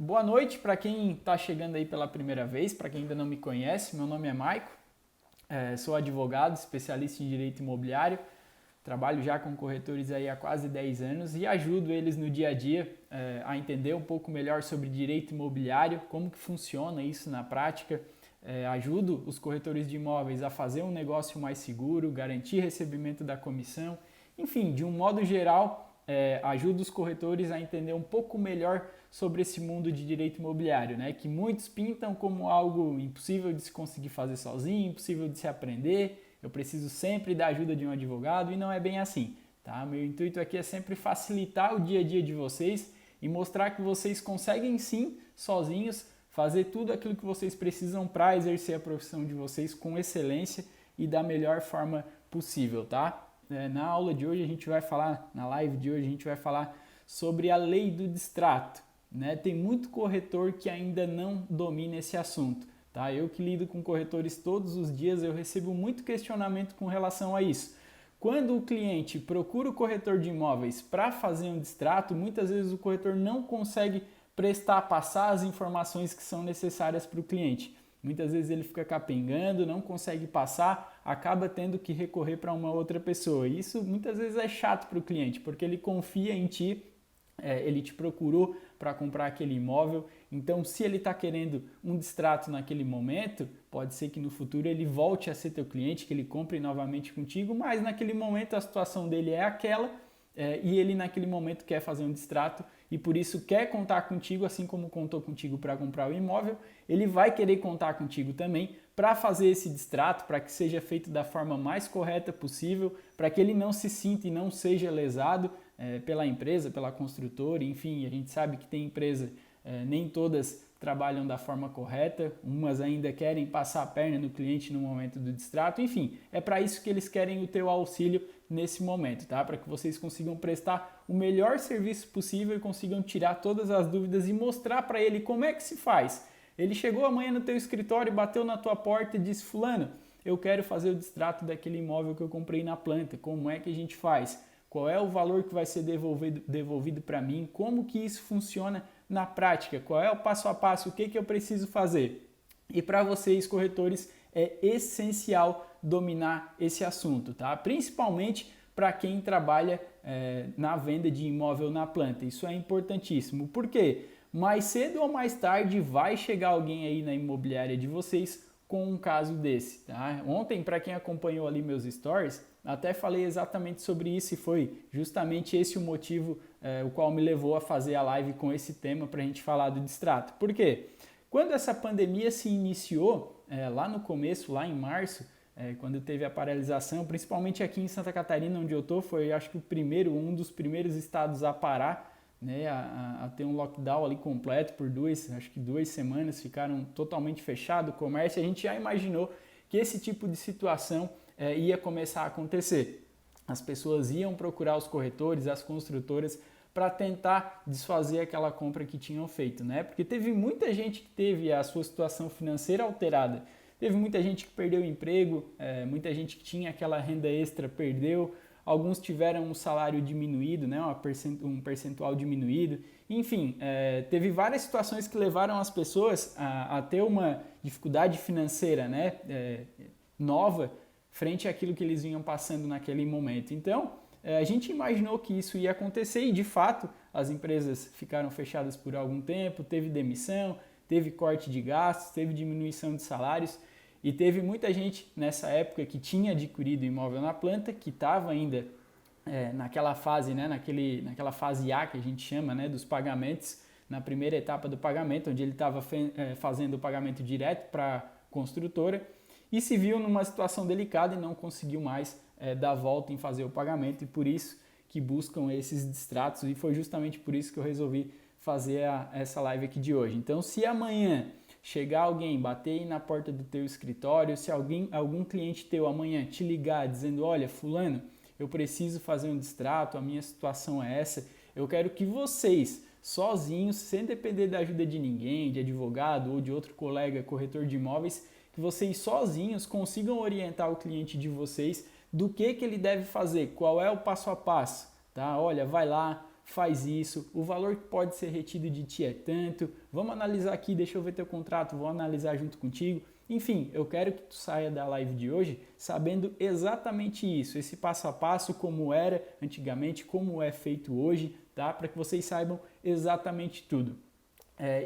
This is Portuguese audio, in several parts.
Boa noite para quem está chegando aí pela primeira vez, para quem ainda não me conhece, meu nome é Maico, sou advogado, especialista em direito imobiliário, trabalho já com corretores aí há quase 10 anos e ajudo eles no dia a dia a entender um pouco melhor sobre direito imobiliário, como que funciona isso na prática, ajudo os corretores de imóveis a fazer um negócio mais seguro, garantir recebimento da comissão, enfim, de um modo geral, ajuda os corretores a entender um pouco melhor sobre esse mundo de direito imobiliário, né? Que muitos pintam como algo impossível de se conseguir fazer sozinho, impossível de se aprender. Eu preciso sempre da ajuda de um advogado e não é bem assim, tá? Meu intuito aqui é sempre facilitar o dia a dia de vocês e mostrar que vocês conseguem sim, sozinhos, fazer tudo aquilo que vocês precisam para exercer a profissão de vocês com excelência e da melhor forma possível, tá? Na aula de hoje a gente vai falar, na live de hoje a gente vai falar sobre a lei do distrato, né? Tem muito corretor que ainda não domina esse assunto, tá? Eu que lido com corretores todos os dias, eu recebo muito questionamento com relação a isso. Quando o cliente procura o corretor de imóveis para fazer um distrato, muitas vezes o corretor não consegue passar as informações que são necessárias para o cliente. Muitas vezes ele fica capengando, não consegue passar, acaba tendo que recorrer para uma outra pessoa. Isso muitas vezes é chato para o cliente, porque ele confia em ti, ele te procurou para comprar aquele imóvel. Então, se ele está querendo um distrato naquele momento, pode ser que no futuro ele volte a ser teu cliente, que ele compre novamente contigo, mas naquele momento a situação dele é aquela e ele naquele momento quer fazer um distrato e por isso quer contar contigo, assim como contou contigo para comprar o imóvel, ele vai querer contar contigo também para fazer esse distrato, para que seja feito da forma mais correta possível, para que ele não se sinta e não seja lesado pela empresa, pela construtora, enfim, a gente sabe que tem empresa, nem todas trabalham da forma correta, umas ainda querem passar a perna no cliente no momento do distrato, enfim, é para isso que eles querem o teu auxílio nesse momento, tá? Para que vocês consigam prestar o melhor serviço possível e consigam tirar todas as dúvidas e mostrar para ele como é que se faz. Ele chegou amanhã no teu escritório, bateu na tua porta e disse: fulano, eu quero fazer o distrato daquele imóvel que eu comprei na planta, como é que a gente faz? Qual é o valor que vai ser devolvido para mim? Como que isso funciona na prática? Qual é o passo a passo? O que eu preciso fazer? E para vocês, corretores, é essencial dominar esse assunto, tá? Principalmente para quem trabalha na venda de imóvel na planta. Isso é importantíssimo. Por quê? Mais cedo ou mais tarde vai chegar alguém aí na imobiliária de vocês com um caso desse, tá? Ontem, para quem acompanhou ali meus stories, até falei exatamente sobre isso e foi justamente esse o motivo o qual me levou a fazer a live com esse tema para a gente falar do distrato. Por quê? Quando essa pandemia se iniciou, lá no começo, lá em março, quando teve a paralisação, principalmente aqui em Santa Catarina, onde eu estou, foi acho que um dos primeiros estados a parar, né, a ter um lockdown ali completo por acho que 2 semanas, ficaram totalmente fechado o comércio. A gente já imaginou que esse tipo de situação ia começar a acontecer. As pessoas iam procurar os corretores, as construtoras, para tentar desfazer aquela compra que tinham feito, né? Porque teve muita gente que teve a sua situação financeira alterada. Teve muita gente que perdeu o emprego, muita gente que tinha aquela renda extra perdeu, alguns tiveram um salário diminuído, né? Um percentual diminuído. Enfim, teve várias situações que levaram as pessoas a ter uma dificuldade financeira, né? Nova, frente àquilo que eles vinham passando naquele momento. Então, a gente imaginou que isso ia acontecer e, de fato, as empresas ficaram fechadas por algum tempo, teve demissão, teve corte de gastos, teve diminuição de salários e teve muita gente nessa época que tinha adquirido imóvel na planta, que estava ainda naquela fase, né, naquela fase A que a gente chama, né, dos pagamentos, na primeira etapa do pagamento, onde ele estava fazendo o pagamento direto para a construtora, e se viu numa situação delicada e não conseguiu mais dar volta em fazer o pagamento e por isso que buscam esses distratos e foi justamente por isso que eu resolvi fazer essa live aqui de hoje. Então, se amanhã chegar alguém, bater aí na porta do teu escritório, se algum cliente teu amanhã te ligar dizendo: olha, fulano, eu preciso fazer um distrato, a minha situação é essa, eu quero que vocês, sozinhos, sem depender da ajuda de ninguém, de advogado ou de outro colega corretor de imóveis, que vocês sozinhos consigam orientar o cliente de vocês do que ele deve fazer, qual é o passo a passo, tá? Olha, vai lá, faz isso, o valor que pode ser retido de ti é tanto, vamos analisar aqui, deixa eu ver teu contrato, vou analisar junto contigo. Enfim, eu quero que tu saia da live de hoje sabendo exatamente isso, esse passo a passo, como era antigamente, como é feito hoje, tá? Para que vocês saibam exatamente tudo.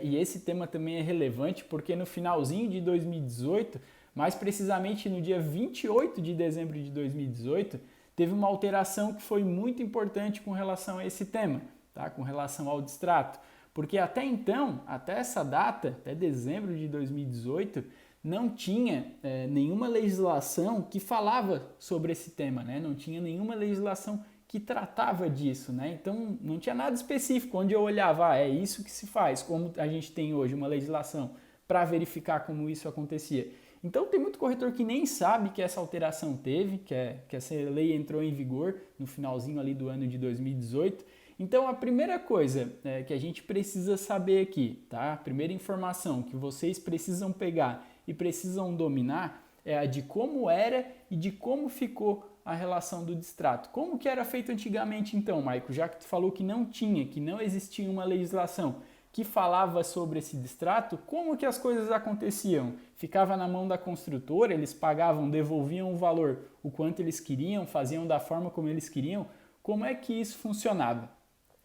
E esse tema também é relevante porque no finalzinho de 2018, mais precisamente no dia 28 de dezembro de 2018, teve uma alteração que foi muito importante com relação a esse tema, tá? Com relação ao distrato. Porque até então, até essa data, até dezembro de 2018, não tinha nenhuma legislação que falava sobre esse tema, né? Não tinha nenhuma legislação que tratava disso, né? Então não tinha nada específico onde eu olhava, é isso que se faz, como a gente tem hoje uma legislação para verificar como isso acontecia. Então tem muito corretor que nem sabe que essa alteração teve, que essa lei entrou em vigor no finalzinho ali do ano de 2018. Então a primeira coisa que a gente precisa saber aqui, tá? A primeira informação que vocês precisam pegar e precisam dominar é a de como era e de como ficou a relação do distrato. Como que era feito antigamente então, Maico? Já que tu falou que não tinha, que não existia uma legislação que falava sobre esse distrato, como que as coisas aconteciam? Ficava na mão da construtora, eles pagavam, devolviam o valor, o quanto eles queriam, faziam da forma como eles queriam? Como é que isso funcionava?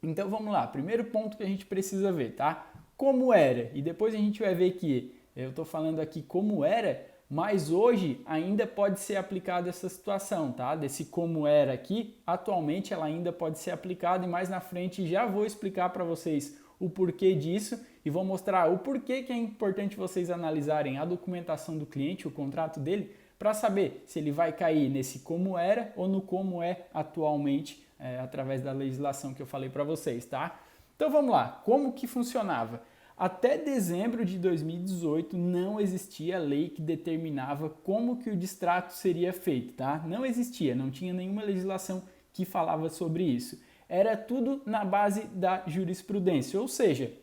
Então vamos lá, primeiro ponto que a gente precisa ver, tá? Como era? E depois a gente vai ver que eu estou falando aqui como era, mas hoje ainda pode ser aplicada essa situação, tá? Desse como era aqui, atualmente ela ainda pode ser aplicada e mais na frente já vou explicar para vocês o porquê disso e vou mostrar o porquê que é importante vocês analisarem a documentação do cliente, o contrato dele, para saber se ele vai cair nesse como era ou no como é atualmente, através da legislação que eu falei para vocês, tá? Então vamos lá, como que funcionava? Até dezembro de 2018 não existia lei que determinava como que o distrato seria feito, tá? Não existia, não tinha nenhuma legislação que falava sobre isso. Era tudo na base da jurisprudência, ou seja,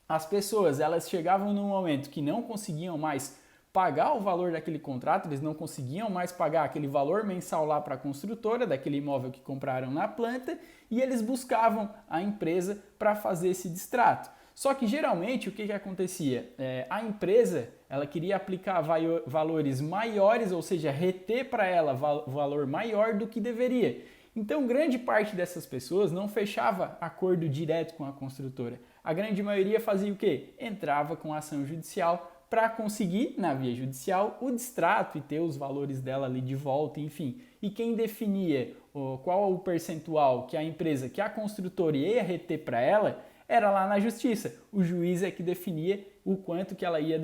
as pessoas elas chegavam num momento que não conseguiam mais pagar o valor daquele contrato, eles não conseguiam mais pagar aquele valor mensal lá para a construtora, daquele imóvel que compraram na planta, e eles buscavam a empresa para fazer esse distrato. Só que geralmente o que acontecia? A empresa ela queria aplicar valores maiores, ou seja, reter para ela valor maior do que deveria. Então grande parte dessas pessoas não fechava acordo direto com a construtora. A grande maioria fazia o quê? Entrava com ação judicial para conseguir, na via judicial, o distrato e ter os valores dela ali de volta, enfim. E quem definia qual o percentual que a empresa, que a construtora ia reter para ela, era lá na justiça. O juiz é que definia o quanto que ela ia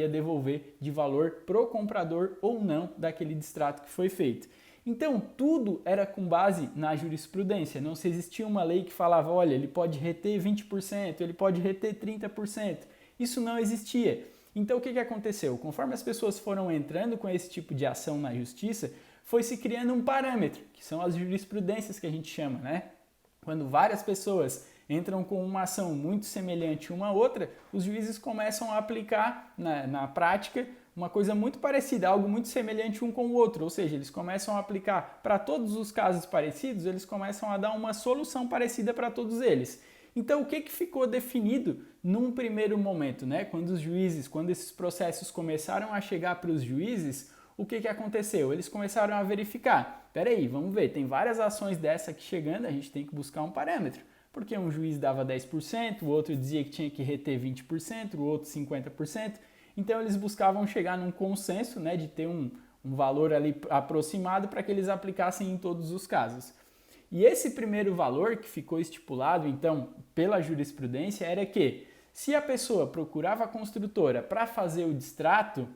devolver de valor pro comprador ou não daquele distrato que foi feito. Então, tudo era com base na jurisprudência. Não se existia uma lei que falava, olha, ele pode reter 20%, ele pode reter 30%. Isso não existia. Então, o que aconteceu? Conforme as pessoas foram entrando com esse tipo de ação na justiça, foi se criando um parâmetro, que são as jurisprudências que a gente chama, né? Quando várias pessoas entram com uma ação muito semelhante uma à outra, os juízes começam a aplicar na prática uma coisa muito parecida, algo muito semelhante um com o outro, ou seja, eles começam a aplicar para todos os casos parecidos, eles começam a dar uma solução parecida para todos eles. Então, o que ficou definido num primeiro momento, né? Quando esses processos começaram a chegar para os juízes, o que aconteceu? Eles começaram a verificar, peraí, vamos ver, tem várias ações dessa aqui chegando, a gente tem que buscar um parâmetro. Porque um juiz dava 10%, o outro dizia que tinha que reter 20%, o outro 50%. Então eles buscavam chegar num consenso, né, de ter um valor ali aproximado para que eles aplicassem em todos os casos. E esse primeiro valor que ficou estipulado, então, pela jurisprudência, era que se a pessoa procurava a construtora para fazer o distrato,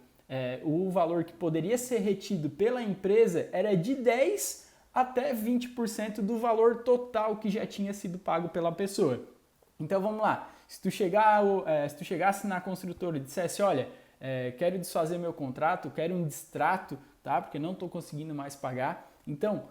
o valor que poderia ser retido pela empresa era de 10% até 20% do valor total que já tinha sido pago pela pessoa. Então vamos lá, se tu chegasse na construtora e dissesse, olha, quero desfazer meu contrato, quero um distrato, tá? Porque não estou conseguindo mais pagar. Então,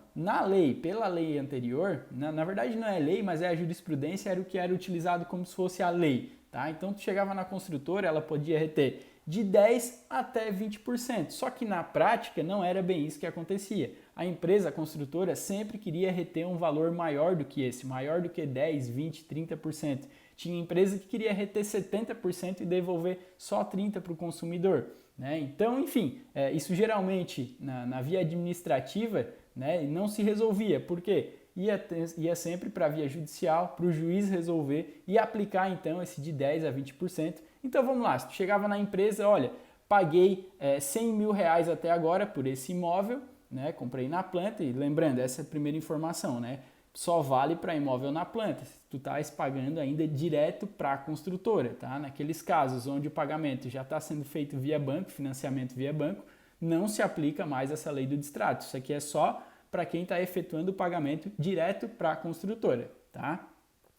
pela lei anterior, na verdade não é lei, mas é a jurisprudência, era o que era utilizado como se fosse a lei, tá? Então tu chegava na construtora, ela podia reter de 10% até 20%. Só que na prática não era bem isso que acontecia. a empresa, a construtora, sempre queria reter um valor maior do que esse, maior do que 10, 20, 30%. Tinha empresa que queria reter 70% e devolver só 30% para o consumidor. Né? Então, enfim, isso geralmente na via administrativa, né, não se resolvia. Por quê? Ia sempre para a via judicial, para o juiz resolver e aplicar então esse de 10% a 20%. Então vamos lá, se tu chegava na empresa, olha, paguei 100 mil reais até agora por esse imóvel, né, comprei na planta, e lembrando, essa é a primeira informação, né, só vale para imóvel na planta, se tu estás pagando ainda direto para a construtora, tá? Naqueles casos onde o pagamento já está sendo feito via banco, financiamento via banco, não se aplica mais essa lei do distrato, isso aqui é só para quem está efetuando o pagamento direto para a construtora, tá?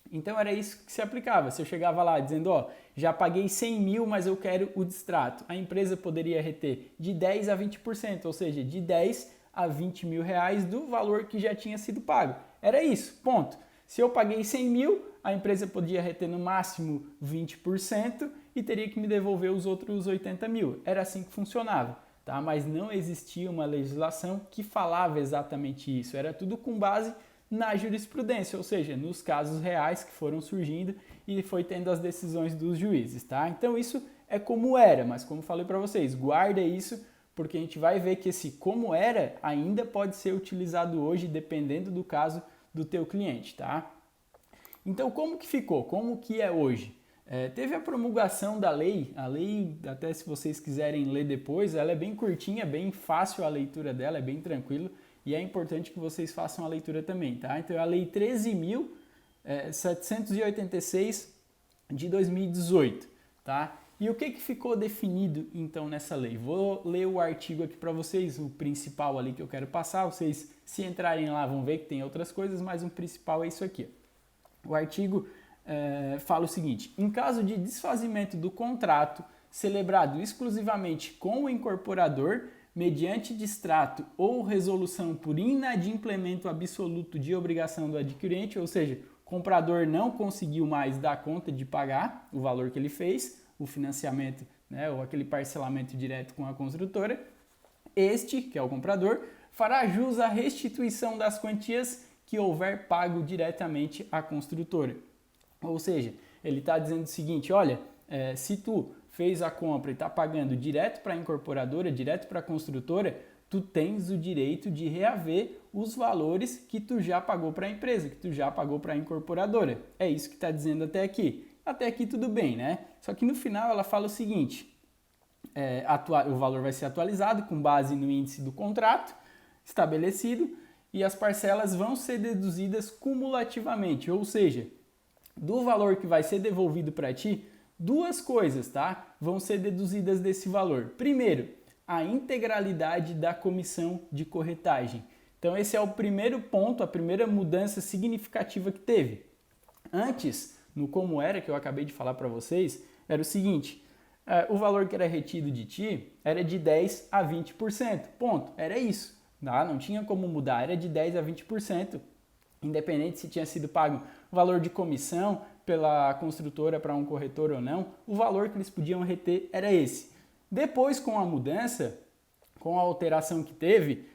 Então era isso que se aplicava. Se eu chegava lá dizendo, ó, já paguei 100 mil, mas eu quero o distrato, a empresa poderia reter de 10% a 20%, ou seja, de 10 a 20 mil reais do valor que já tinha sido pago. Era isso, ponto. Se eu paguei 100 mil, a empresa podia reter no máximo 20% e teria que me devolver os outros 80 mil. Era assim que funcionava. Tá? Mas não existia uma legislação que falava exatamente isso, era tudo com base na jurisprudência, ou seja, nos casos reais que foram surgindo e foi tendo as decisões dos juízes, tá? Então isso é como era, mas como falei para vocês, guarda isso porque a gente vai ver que esse como era ainda pode ser utilizado hoje dependendo do caso do teu cliente, tá? Então como que ficou? Como que é hoje? Teve a promulgação da lei, a lei, até se vocês quiserem ler depois, ela é bem curtinha, bem fácil a leitura dela, é bem tranquilo e é importante que vocês façam a leitura também, tá? Então é a lei 13.786 de 2018, tá? E o que ficou definido então nessa lei? Vou ler o artigo aqui para vocês, o principal ali que eu quero passar, vocês se entrarem lá vão ver que tem outras coisas, mas o principal é isso aqui. O artigo fala o seguinte: em caso de desfazimento do contrato celebrado exclusivamente com o incorporador, mediante distrato ou resolução por inadimplemento absoluto de obrigação do adquirente, ou seja, o comprador não conseguiu mais dar conta de pagar o valor que ele fez, o financiamento, né, ou aquele parcelamento direto com a construtora, este, que é o comprador, fará jus à restituição das quantias que houver pago diretamente à construtora. Ou seja, ele está dizendo o seguinte, olha, se tu fez a compra e está pagando direto para a incorporadora, direto para a construtora, tu tens o direito de reaver os valores que tu já pagou para a empresa, que tu já pagou para a incorporadora. É isso que está dizendo até aqui. Até aqui tudo bem, né? Só que no final ela fala o seguinte, o valor vai ser atualizado com base no índice do contrato estabelecido e as parcelas vão ser deduzidas cumulativamente, ou seja, do valor que vai ser devolvido para ti, duas coisas, tá? Vão ser deduzidas desse valor. Primeiro, a integralidade da comissão de corretagem. Então esse é o primeiro ponto, a primeira mudança significativa que teve. Antes, no como era, que eu acabei de falar para vocês, era o seguinte, o valor que era retido de ti era de 10% a 20%, ponto, era isso, tá? Não tinha como mudar, era de 10% a 20%, independente se tinha sido pago o valor de comissão pela construtora para um corretor ou não, o valor que eles podiam reter era esse. Depois, com a mudança, com a alteração que teve,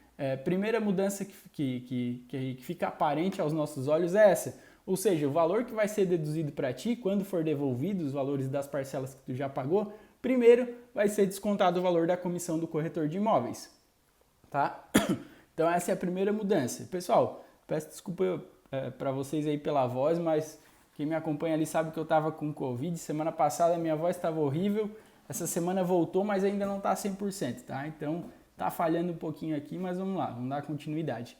primeira mudança que fica aparente aos nossos olhos é essa. Ou seja, o valor que vai ser deduzido para ti, quando for devolvido os valores das parcelas que tu já pagou, primeiro vai ser descontado o valor da comissão do corretor de imóveis. Tá? Então essa é a primeira mudança. Pessoal, peço desculpa para vocês aí pela voz, mas quem me acompanha ali sabe que eu estava com Covid. Semana passada minha voz estava horrível. Essa semana voltou, mas ainda não está 100%, tá? Então tá falhando um pouquinho aqui, mas vamos lá, vamos dar continuidade.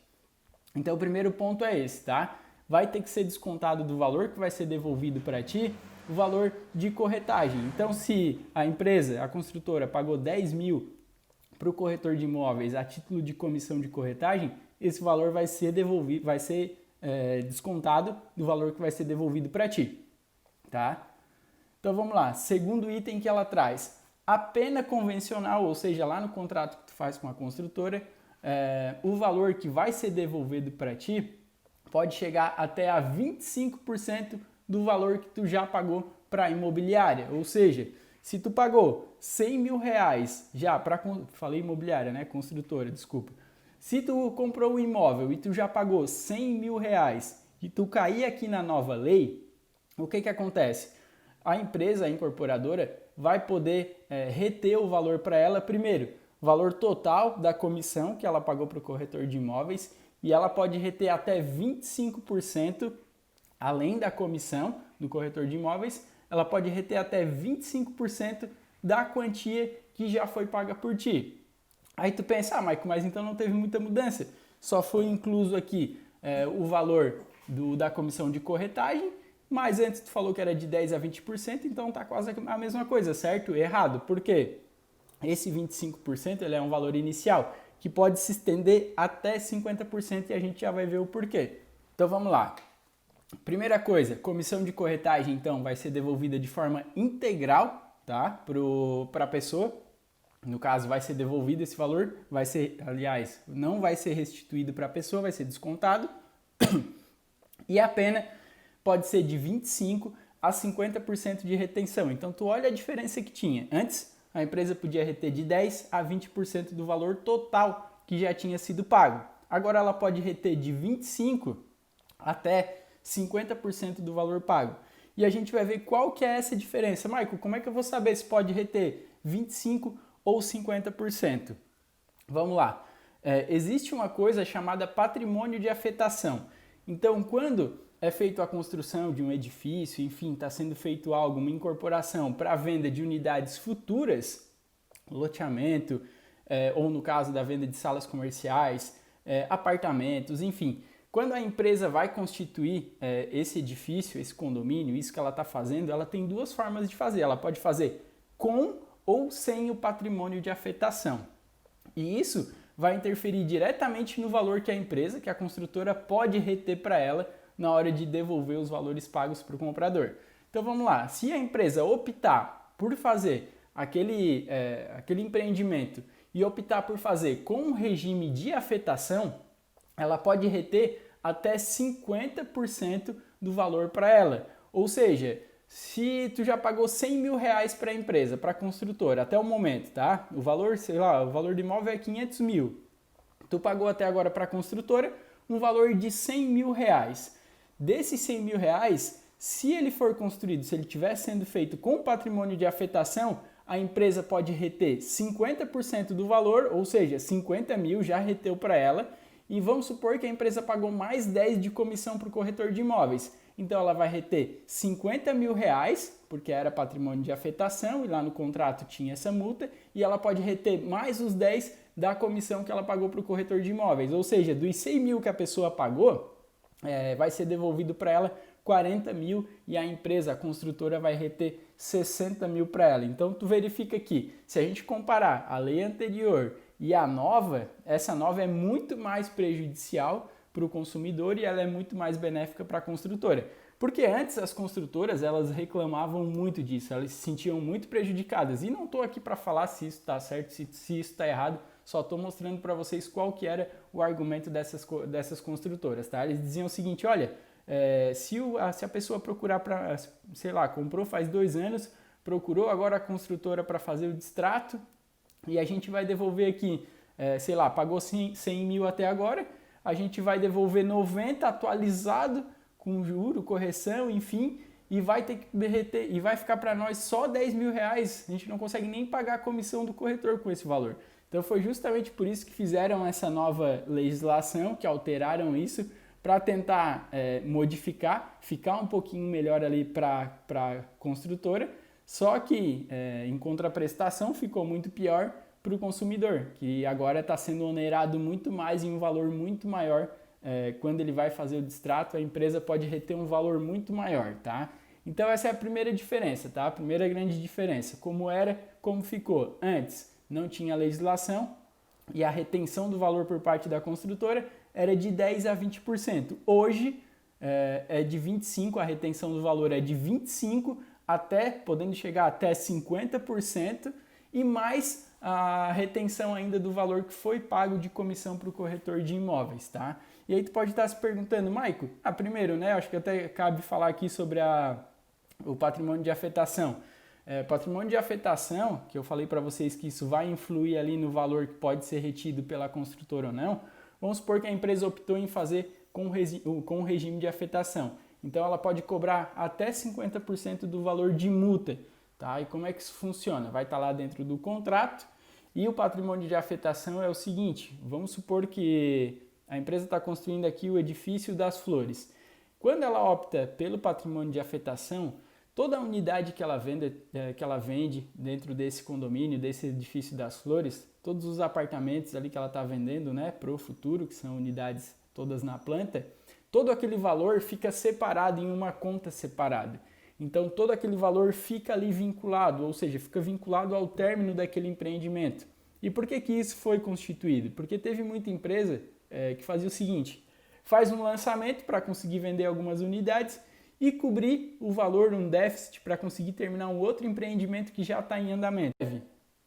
Então o primeiro ponto é esse, tá? Vai ter que ser descontado do valor que vai ser devolvido para ti, o valor de corretagem. Então se a empresa, a construtora, pagou 10 mil para o corretor de imóveis a título de comissão de corretagem, esse valor vai ser devolvido, vai ser descontado do valor que vai ser devolvido para ti, tá? Então vamos lá, segundo item que ela traz, a pena convencional, ou seja, lá no contrato que tu faz com a construtora, o valor que vai ser devolvido para ti pode chegar até a 25% do valor que tu já pagou para a imobiliária, ou seja, se tu pagou 100 mil reais já para, falei imobiliária, né, construtora, desculpa, Se tu comprou um imóvel e tu já pagou 100 mil reais e tu cair aqui na nova lei, o que acontece? A empresa, a incorporadora, vai poder reter o valor para ela, primeiro, valor total da comissão que ela pagou para o corretor de imóveis, e ela pode reter até 25%, além da comissão do corretor de imóveis, ela pode reter até 25% da quantia que já foi paga por ti. Aí tu pensa, Maico, mas então não teve muita mudança. Só foi incluso aqui o valor da comissão de corretagem, mas antes tu falou que era de 10% a 20%, então tá quase a mesma coisa, certo? Errado. Por quê? Esse 25% ele é um valor inicial, que pode se estender até 50% e a gente já vai ver o porquê. Então vamos lá. Primeira coisa, comissão de corretagem então vai ser devolvida de forma integral, tá? Para a pessoa. No caso, vai ser devolvido esse valor, não vai ser restituído para a pessoa, vai ser descontado. E a pena pode ser de 25% a 50% de retenção. Então, tu olha a diferença que tinha. Antes, a empresa podia reter de 10% a 20% do valor total que já tinha sido pago. Agora, ela pode reter de 25% até 50% do valor pago. E a gente vai ver qual que é essa diferença. Michael, como é que eu vou saber se pode reter 25% ou 50%? Vamos lá. Existe uma coisa chamada patrimônio de afetação. Então, quando é feita a construção de um edifício, enfim, está sendo feito algo, uma incorporação para a venda de unidades futuras, loteamento, ou no caso da venda de salas comerciais, apartamentos, enfim. Quando a empresa vai constituir esse edifício, esse condomínio, isso que ela está fazendo, ela tem duas formas de fazer. Ela pode fazer com ou sem o patrimônio de afetação. E isso vai interferir diretamente no valor que a empresa, que a construtora, pode reter para ela na hora de devolver os valores pagos para o comprador. Então vamos lá, se a empresa optar por fazer aquele empreendimento e optar por fazer com um regime de afetação, ela pode reter até 50% do valor para ela. Ou seja, se tu já pagou 100 mil reais para a empresa, para a construtora, até o momento, tá? O valor, o valor do imóvel é 500 mil. Tu pagou até agora para a construtora um valor de 100 mil reais. Desses 100 mil reais, se ele for construído, se ele estiver sendo feito com patrimônio de afetação, a empresa pode reter 50% do valor, ou seja, 50 mil já reteu para ela, e vamos supor que a empresa pagou mais 10 de comissão para o corretor de imóveis. Então ela vai reter 50 mil reais, porque era patrimônio de afetação, e lá no contrato tinha essa multa, e ela pode reter mais os 10 da comissão que ela pagou para o corretor de imóveis. Ou seja, dos 100 mil que a pessoa pagou, vai ser devolvido para ela 40 mil e a empresa, a construtora, vai reter 60 mil para ela. Então tu verifica aqui, se a gente comparar a lei anterior e a nova, essa nova é muito mais prejudicial para o consumidor e ela é muito mais benéfica para a construtora. Porque antes as construtoras elas reclamavam muito disso, elas se sentiam muito prejudicadas. E não estou aqui para falar se isso está certo, se isso está errado, só estou mostrando para vocês qual que era o argumento dessas construtoras. Tá? Eles diziam o seguinte, olha, se a pessoa procurar para, sei lá, comprou faz 2 anos, procurou agora a construtora para fazer o distrato e a gente vai devolver aqui, sei lá, pagou 100 mil até agora, a gente vai devolver 90 atualizado com juro, correção, enfim, e vai ter que derreter, e vai ficar para nós só 10 mil reais. A gente não consegue nem pagar a comissão do corretor com esse valor. Então foi justamente por isso que fizeram essa nova legislação, que alteraram isso, para tentar modificar, ficar um pouquinho melhor ali para a construtora, só que em contraprestação ficou muito pior para o consumidor, que agora está sendo onerado muito mais em um valor muito maior. Quando ele vai fazer o distrato, a empresa pode reter um valor muito maior, tá? Então essa é a primeira diferença, tá? A primeira grande diferença, como era, como ficou. Antes não tinha legislação e a retenção do valor por parte da construtora era de 10% a 20%. Hoje é de 25%, a retenção do valor é de 25% podendo chegar até 50% e mais a retenção ainda do valor que foi pago de comissão para o corretor de imóveis, tá? E aí tu pode estar se perguntando, Maico, primeiro, né, acho que até cabe falar aqui sobre o patrimônio de afetação. Patrimônio de afetação, que eu falei para vocês que isso vai influir ali no valor que pode ser retido pela construtora ou não, vamos supor que a empresa optou em fazer com o regime de afetação. Então ela pode cobrar até 50% do valor de multa. Tá? E como é que isso funciona? Vai estar lá dentro do contrato e o patrimônio de afetação é o seguinte, vamos supor que a empresa está construindo aqui o edifício das Flores. Quando ela opta pelo patrimônio de afetação, toda a unidade que ela vende dentro desse condomínio, desse edifício das Flores, todos os apartamentos ali que ela está vendendo, né, para o futuro, que são unidades todas na planta, todo aquele valor fica separado em uma conta separada. Então todo aquele valor fica ali vinculado, ou seja, fica vinculado ao término daquele empreendimento. E por que que isso foi constituído? Porque teve muita empresa que fazia o seguinte, faz um lançamento para conseguir vender algumas unidades e cobrir o valor, um déficit, para conseguir terminar um outro empreendimento que já está em andamento.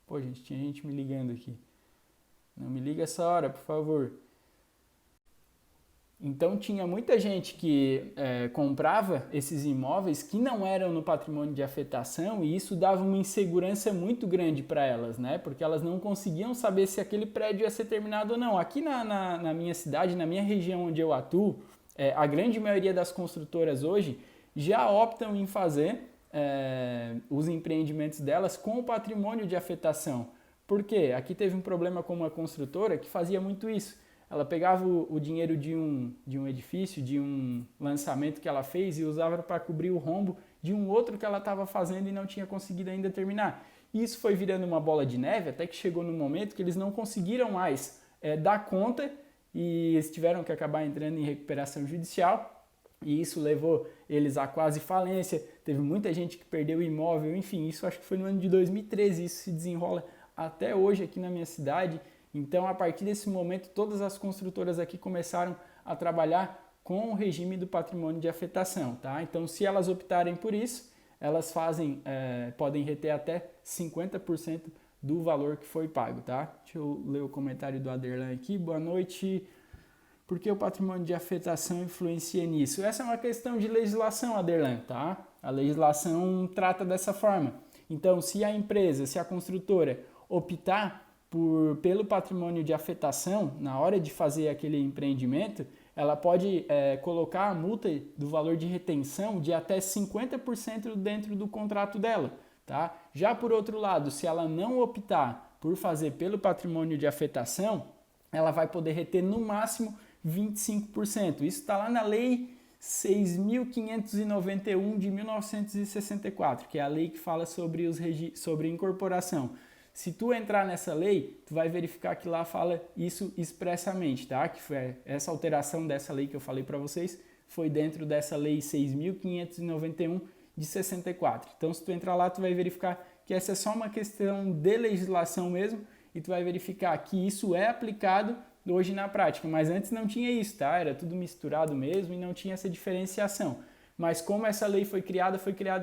Pô, gente, tinha gente me ligando aqui. Não me liga essa hora, por favor. Então tinha muita gente que comprava esses imóveis que não eram no patrimônio de afetação e isso dava uma insegurança muito grande para elas, né? Porque elas não conseguiam saber se aquele prédio ia ser terminado ou não. Aqui na minha cidade, na minha região onde eu atuo, a grande maioria das construtoras hoje já optam em fazer os empreendimentos delas com o patrimônio de afetação. Por quê? Aqui teve um problema com uma construtora que fazia muito isso. Ela pegava o dinheiro de um edifício, de um lançamento que ela fez e usava para cobrir o rombo de um outro que ela estava fazendo e não tinha conseguido ainda terminar. E isso foi virando uma bola de neve até que chegou no momento que eles não conseguiram mais dar conta e eles tiveram que acabar entrando em recuperação judicial e isso levou eles a quase falência. Teve muita gente que perdeu o imóvel, enfim, isso acho que foi no ano de 2013, isso se desenrola até hoje aqui na minha cidade. Então, a partir desse momento, todas as construtoras aqui começaram a trabalhar com o regime do patrimônio de afetação, tá? Então, se elas optarem por isso, elas podem reter até 50% do valor que foi pago, tá? Deixa eu ler o comentário do Aderlan aqui. Boa noite. Por que o patrimônio de afetação influencia nisso? Essa é uma questão de legislação, Aderlan, tá? A legislação trata dessa forma. Então, se a empresa, se a construtora optar pelo patrimônio de afetação, na hora de fazer aquele empreendimento, ela pode colocar a multa do valor de retenção de até 50% dentro do contrato dela. Tá? Já por outro lado, se ela não optar por fazer pelo patrimônio de afetação, ela vai poder reter no máximo 25%. Isso está lá na Lei 6.591 de 1964, que é a lei que fala sobre incorporação. Se tu entrar nessa lei, tu vai verificar que lá fala isso expressamente, tá? Que foi essa alteração dessa lei que eu falei para vocês foi dentro dessa lei 6.591 de 64. Então, se tu entrar lá, tu vai verificar que essa é só uma questão de legislação mesmo e tu vai verificar que isso é aplicado hoje na prática. Mas antes não tinha isso, tá? Era tudo misturado mesmo e não tinha essa diferenciação. Mas como essa lei foi criada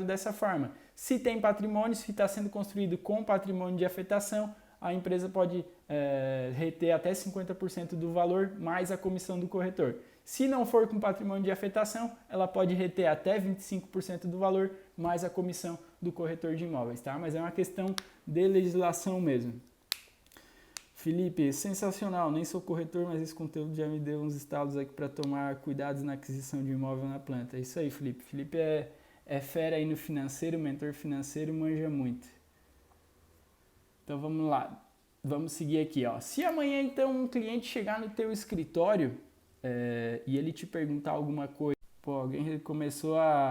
dessa forma. Se tem patrimônio, se está sendo construído com patrimônio de afetação, a empresa pode reter até 50% do valor mais a comissão do corretor. Se não for com patrimônio de afetação, ela pode reter até 25% do valor mais a comissão do corretor de imóveis, tá? Mas é uma questão de legislação mesmo. Felipe, sensacional, nem sou corretor, mas esse conteúdo já me deu uns estalos aqui para tomar cuidados na aquisição de imóvel na planta. É isso aí, Felipe. Felipe é fera aí no financeiro, mentor financeiro, manja muito. Então vamos lá, vamos seguir aqui, ó. Se amanhã então um cliente chegar no teu escritório e ele te perguntar alguma coisa, pô, alguém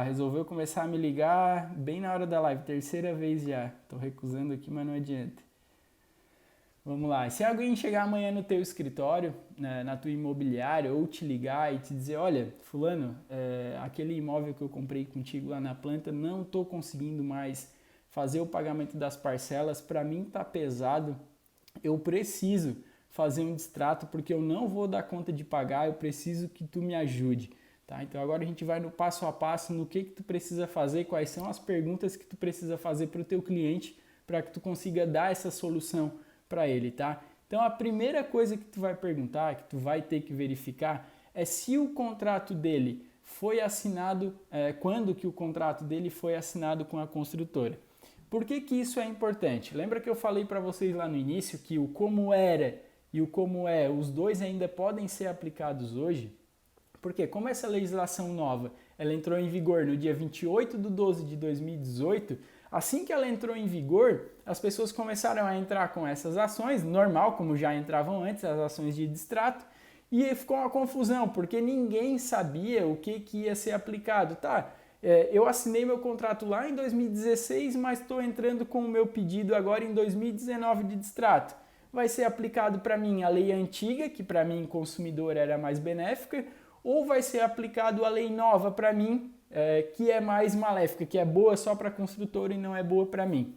resolveu começar a me ligar bem na hora da live, terceira vez já, tô recusando aqui, mas não adianta. Vamos lá, se alguém chegar amanhã no teu escritório, na tua imobiliária, ou te ligar e te dizer, olha, fulano, aquele imóvel que eu comprei contigo lá na planta, não estou conseguindo mais fazer o pagamento das parcelas, para mim está pesado, eu preciso fazer um distrato porque eu não vou dar conta de pagar, eu preciso que tu me ajude. Tá? Então agora a gente vai no passo a passo, no que tu precisa fazer, quais são as perguntas que tu precisa fazer para o teu cliente, para que tu consiga dar essa solução para ele, tá? Então a primeira coisa que tu vai perguntar, que tu vai ter que verificar, é se o contrato dele foi assinado, quando que o contrato dele foi assinado com a construtora. Por que que isso é importante? Lembra que eu falei para vocês lá no início que o como era e o como é, os dois ainda podem ser aplicados hoje? Porque como essa legislação nova, ela entrou em vigor no dia 28/12 de 2018, assim que ela entrou em vigor, as pessoas começaram a entrar com essas ações, normal, como já entravam antes, as ações de distrato, e ficou uma confusão, porque ninguém sabia o que ia ser aplicado. Tá, eu assinei meu contrato lá em 2016, mas estou entrando com o meu pedido agora em 2019 de distrato. Vai ser aplicado para mim a lei antiga, que para mim, consumidor, era mais benéfica, ou vai ser aplicado a lei nova para mim, que é mais maléfica, que é boa só para a construtora e não é boa para mim.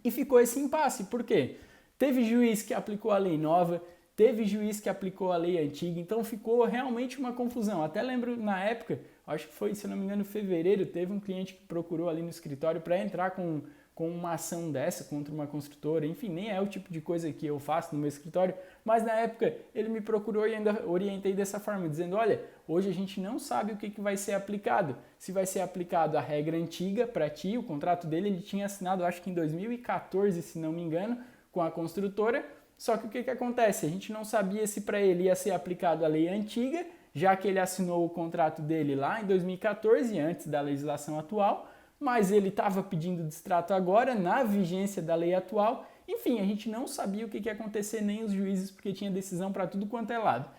E ficou esse impasse, por quê? Teve juiz que aplicou a lei nova, teve juiz que aplicou a lei antiga, então ficou realmente uma confusão. Até lembro na época, acho que foi, se não me engano, em fevereiro, teve um cliente que procurou ali no escritório para entrar com uma ação dessa contra uma construtora, enfim, nem é o tipo de coisa que eu faço no meu escritório, mas na época ele me procurou e ainda orientei dessa forma, dizendo, olha, hoje a gente não sabe o que vai ser aplicado, se vai ser aplicado a regra antiga para ti, o contrato dele ele tinha assinado acho que em 2014, se não me engano, com a construtora, só que o que acontece? A gente não sabia se para ele ia ser aplicado a lei antiga, já que ele assinou o contrato dele lá em 2014, antes da legislação atual, mas ele estava pedindo distrato agora, na vigência da lei atual. Enfim, a gente não sabia o que ia acontecer, nem os juízes, porque tinha decisão para tudo quanto é lado.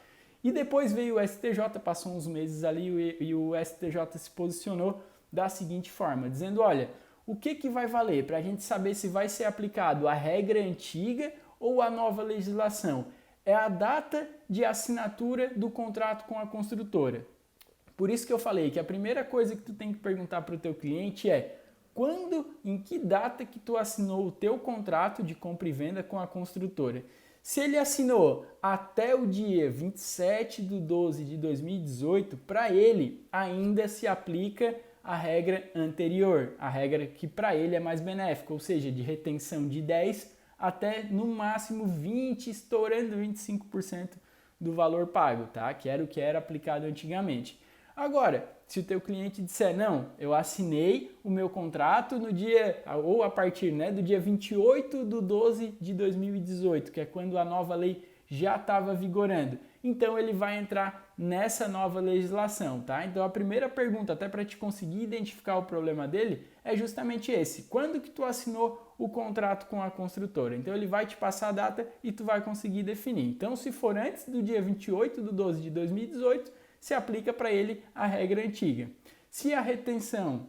E depois veio o STJ, passou uns meses ali e o STJ se posicionou da seguinte forma, dizendo, olha, o que vai valer para a gente saber se vai ser aplicado a regra antiga ou a nova legislação? É a data de assinatura do contrato com a construtora. Por isso que eu falei que a primeira coisa que tu tem que perguntar para o teu cliente é quando, em que data que tu assinou o teu contrato de compra e venda com a construtora. Se ele assinou até o dia 27/12 de 2018, para ele ainda se aplica a regra anterior, a regra que para ele é mais benéfica, ou seja, de retenção de 10 até no máximo 20, estourando 25% do valor pago, tá? Que era o que era aplicado antigamente. Agora, se o teu cliente disser, não, eu assinei o meu contrato no dia, ou a partir do dia 28/12 de 2018, que é quando a nova lei já estava vigorando, então ele vai entrar nessa nova legislação, tá? Então a primeira pergunta, até para te conseguir identificar o problema dele, é justamente esse. Quando que tu assinou o contrato com a construtora? Então ele vai te passar a data e tu vai conseguir definir. Então se for antes do dia 28/12 de 2018, se aplica para ele a regra antiga. Se a retenção,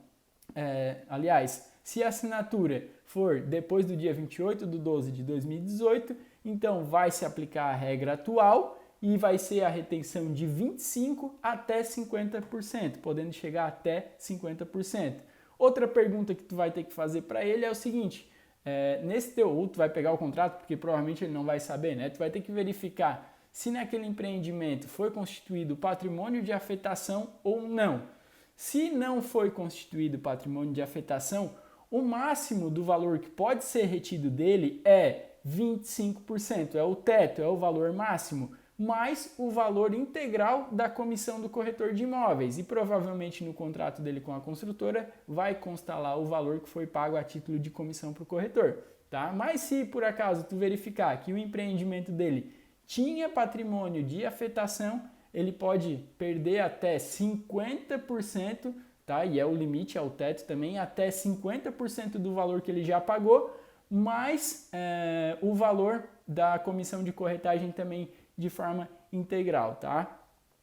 se a assinatura for depois do dia 28/12 de 2018, então vai se aplicar a regra atual e vai ser a retenção de 25% até 50%, podendo chegar até 50%. Outra pergunta que tu vai ter que fazer para ele é o seguinte, ou tu vai pegar o contrato, porque provavelmente ele não vai saber, né? Tu vai ter que verificar se naquele empreendimento foi constituído patrimônio de afetação ou não. Se não foi constituído patrimônio de afetação, o máximo do valor que pode ser retido dele é 25%, é o teto, é o valor máximo, mais o valor integral da comissão do corretor de imóveis. E provavelmente no contrato dele com a construtora vai constar lá o valor que foi pago a título de comissão para o corretor. Tá? Mas se por acaso tu verificar que o empreendimento dele tinha patrimônio de afetação, ele pode perder até 50%, tá? E é o limite, é o teto também, até 50% do valor que ele já pagou, mais o valor da comissão de corretagem também de forma integral, tá?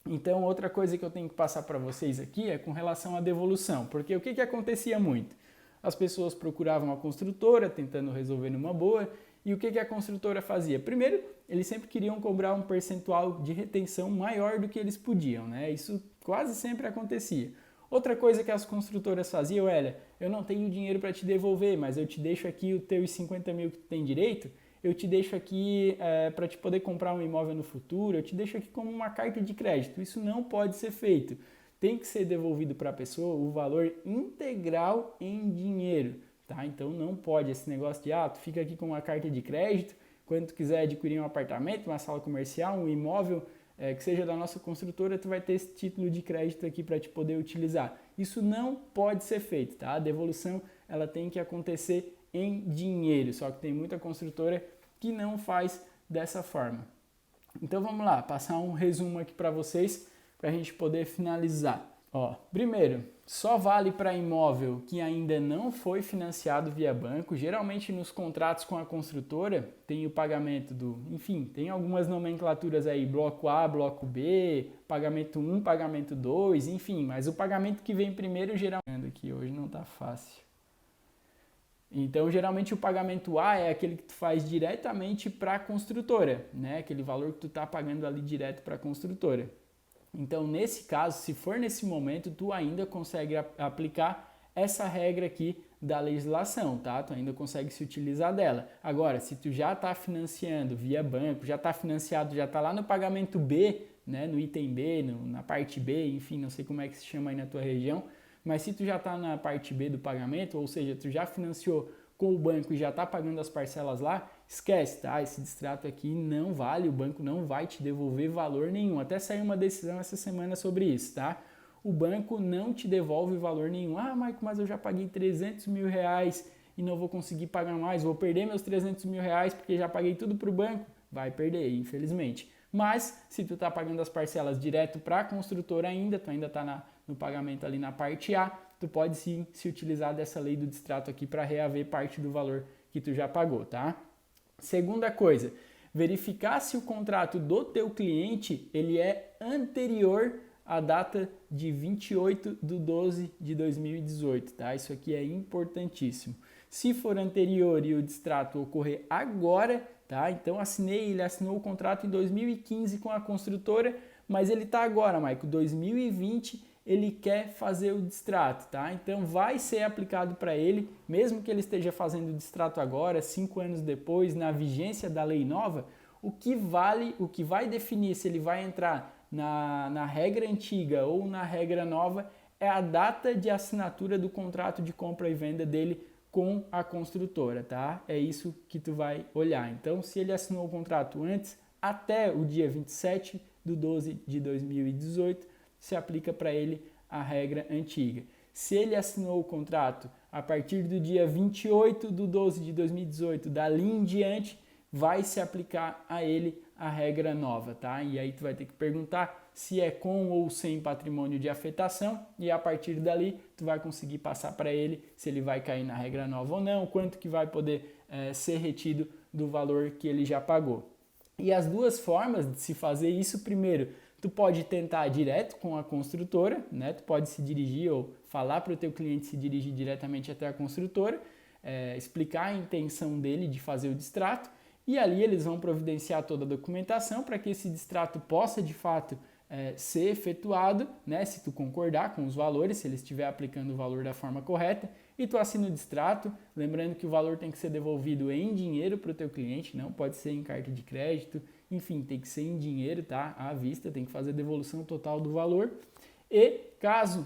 Então, outra coisa que eu tenho que passar para vocês aqui é com relação à devolução, porque o que acontecia muito? As pessoas procuravam a construtora tentando resolver numa boa, e o que a construtora fazia? Primeiro, eles sempre queriam cobrar um percentual de retenção maior do que eles podiam, né? Isso quase sempre acontecia. Outra coisa que as construtoras faziam era, eu não tenho dinheiro para te devolver, mas eu te deixo aqui os teus 50 mil que tu tem direito, eu te deixo aqui para te poder comprar um imóvel no futuro, eu te deixo aqui como uma carta de crédito. Isso não pode ser feito. Tem que ser devolvido para a pessoa o valor integral em dinheiro. Tá? Então não pode esse negócio de, tu fica aqui com uma carta de crédito, quando tu quiser adquirir um apartamento, uma sala comercial, um imóvel que seja da nossa construtora, tu vai ter esse título de crédito aqui para te poder utilizar. Isso não pode ser feito, tá? A devolução ela tem que acontecer em dinheiro, só que tem muita construtora que não faz dessa forma. Então vamos lá, passar um resumo aqui para vocês, para a gente poder finalizar. Ó, primeiro, só vale para imóvel que ainda não foi financiado via banco. Geralmente nos contratos com a construtora tem o pagamento enfim, tem algumas nomenclaturas aí, bloco A, bloco B, pagamento 1, pagamento 2, enfim, mas o pagamento que vem primeiro geralmente, aqui hoje não tá fácil. Então, geralmente o pagamento A é aquele que tu faz diretamente para a construtora, né? Aquele valor que tu tá pagando ali direto para a construtora. Então, nesse caso, se for nesse momento, tu ainda consegue aplicar essa regra aqui da legislação, tá? Tu ainda consegue se utilizar dela. Agora, se tu já está financiando via banco, já está financiado, já está lá no pagamento B, né? No item B, na parte B, enfim, não sei como é que se chama aí na tua região, mas se tu já está na parte B do pagamento, ou seja, tu já financiou com o banco e já está pagando as parcelas lá, esquece, tá? Esse distrato aqui não vale, o banco não vai te devolver valor nenhum. Até saiu uma decisão essa semana sobre isso, tá? O banco não te devolve valor nenhum. Ah, Maico, mas eu já paguei 300 mil reais e não vou conseguir pagar mais, vou perder meus 300 mil reais porque já paguei tudo para o banco. Vai perder, infelizmente. Mas, se tu tá pagando as parcelas direto para a construtora ainda, tu ainda tá no pagamento ali na parte A, tu pode sim se utilizar dessa lei do distrato aqui para reaver parte do valor que tu já pagou, tá? Segunda coisa, verificar se o contrato do teu cliente ele é anterior à data de 28/12/2018, tá? Isso aqui é importantíssimo. Se for anterior e o distrato ocorrer agora, tá? Então ele assinou o contrato em 2015 com a construtora, mas ele tá agora, Maico, 2020 ele quer fazer o distrato, tá? Então vai ser aplicado para ele, mesmo que ele esteja fazendo o distrato agora, 5 anos depois, na vigência da lei nova, o que vai definir se ele vai entrar na regra antiga ou na regra nova é a data de assinatura do contrato de compra e venda dele com a construtora, tá? É isso que tu vai olhar. Então, se ele assinou o contrato antes, até o dia 27/12/2018, se aplica para ele a regra antiga. Se ele assinou o contrato a partir do dia 28/12/2018, dali em diante, vai se aplicar a ele a regra nova, tá? E aí tu vai ter que perguntar se é com ou sem patrimônio de afetação e a partir dali tu vai conseguir passar para ele se ele vai cair na regra nova ou não, quanto que vai poder ser retido do valor que ele já pagou. E as duas formas de se fazer isso, primeiro, tu pode tentar direto com a construtora, né? Tu pode se dirigir ou falar para o teu cliente se dirigir diretamente até a construtora, explicar a intenção dele de fazer o distrato e ali eles vão providenciar toda a documentação para que esse distrato possa de fato ser efetuado, né? Se tu concordar com os valores, se ele estiver aplicando o valor da forma correta, e tu assina o distrato, lembrando que o valor tem que ser devolvido em dinheiro para o teu cliente, não pode ser em carta de crédito, enfim, tem que ser em dinheiro, tá? À vista, tem que fazer a devolução total do valor. E caso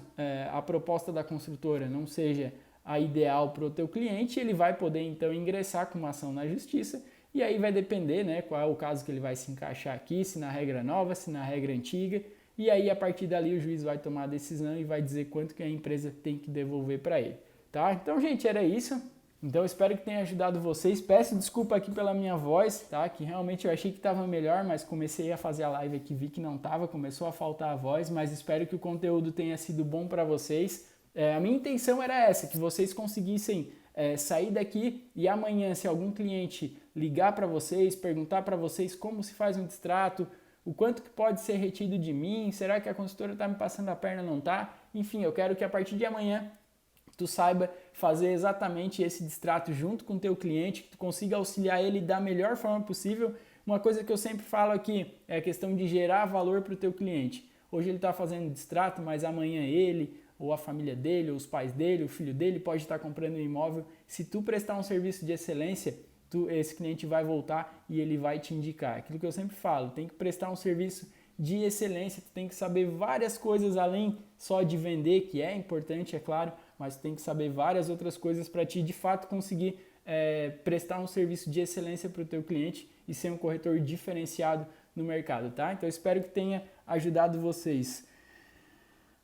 a proposta da construtora não seja a ideal para o teu cliente, ele vai poder então ingressar com uma ação na justiça e aí vai depender, né, qual é o caso que ele vai se encaixar aqui, se na regra nova, se na regra antiga, e aí a partir dali o juiz vai tomar a decisão e vai dizer quanto que a empresa tem que devolver para ele, tá? Então, gente, era isso. Então, espero que tenha ajudado vocês. Peço desculpa aqui pela minha voz, tá? Que realmente eu achei que estava melhor, mas comecei a fazer a live aqui, vi que não estava, começou a faltar a voz, mas espero que o conteúdo tenha sido bom para vocês. A minha intenção era essa, que vocês conseguissem sair daqui e amanhã, se algum cliente ligar para vocês, perguntar para vocês como se faz um distrato, o quanto que pode ser retido de mim, será que a consultora está me passando a perna ou não está? Enfim, eu quero que a partir de amanhã tu saiba fazer exatamente esse distrato junto com o teu cliente, que tu consiga auxiliar ele da melhor forma possível. Uma coisa que eu sempre falo aqui é a questão de gerar valor para o teu cliente. Hoje ele está fazendo distrato, mas amanhã ele, ou a família dele, ou os pais dele, o filho dele pode estar comprando um imóvel. Se tu prestar um serviço de excelência, esse cliente vai voltar e ele vai te indicar. Aquilo que eu sempre falo, tem que prestar um serviço de excelência, tu tem que saber várias coisas além só de vender, que é importante, é claro, mas tu tem que saber várias outras coisas para ti de fato conseguir prestar um serviço de excelência para o teu cliente e ser um corretor diferenciado no mercado, tá? Então eu espero que tenha ajudado vocês.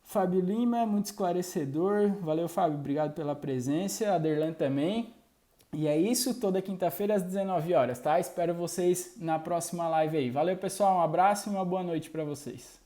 Fábio Lima, muito esclarecedor. Valeu, Fábio, obrigado pela presença. A Derlan também. E é isso, toda quinta-feira às 19 horas, tá? Espero vocês na próxima live aí. Valeu, pessoal, um abraço e uma boa noite para vocês.